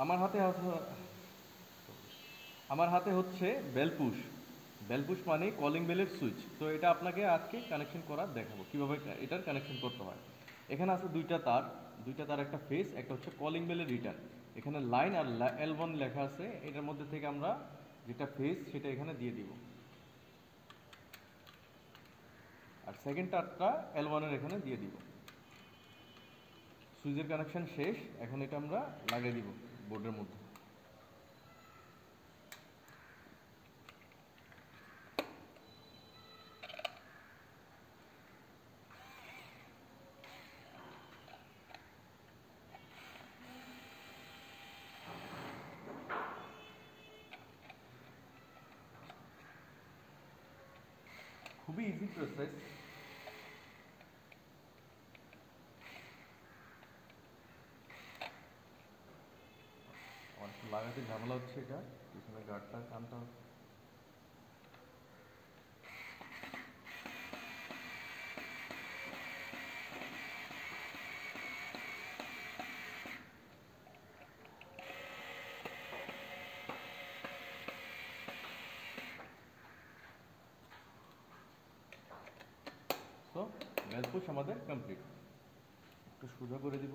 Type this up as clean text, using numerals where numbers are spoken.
আমার হাতে আমার হাতে হচ্ছে বেলপুশ। বেলপুশ মানে কলিং বেলের সুইচ। তো এটা আপনাকে আজকে কানেকশন করার দেখাবো কিভাবে এটার কানেকশন করতে হয়। এখানে আছে দুইটা তার একটা ফেস, একটা হচ্ছে কলিং বেলের রিটার্ন। এখানে লাইন আর L1 লেখা আছে, এটার মধ্যে থেকে আমরা যেটা ফেস সেটা এখানে দিয়ে দিব, আর সেকেন্ড তারটা L1 এর এখানে দিয়ে দিব। সুইচের কানেকশন শেষ, এখন এটা আমরা লাগিয়ে দিব বোর্ডের মধ্যে। খুবই ইজি প্রসেস। অনেক লাগাতে ঝামেলা হচ্ছে, এটা পিছনে গার্ডটা টানতে হবে। তো বেলপুশ আমাদের কমপ্লিট। একটু সোজা করে দিব।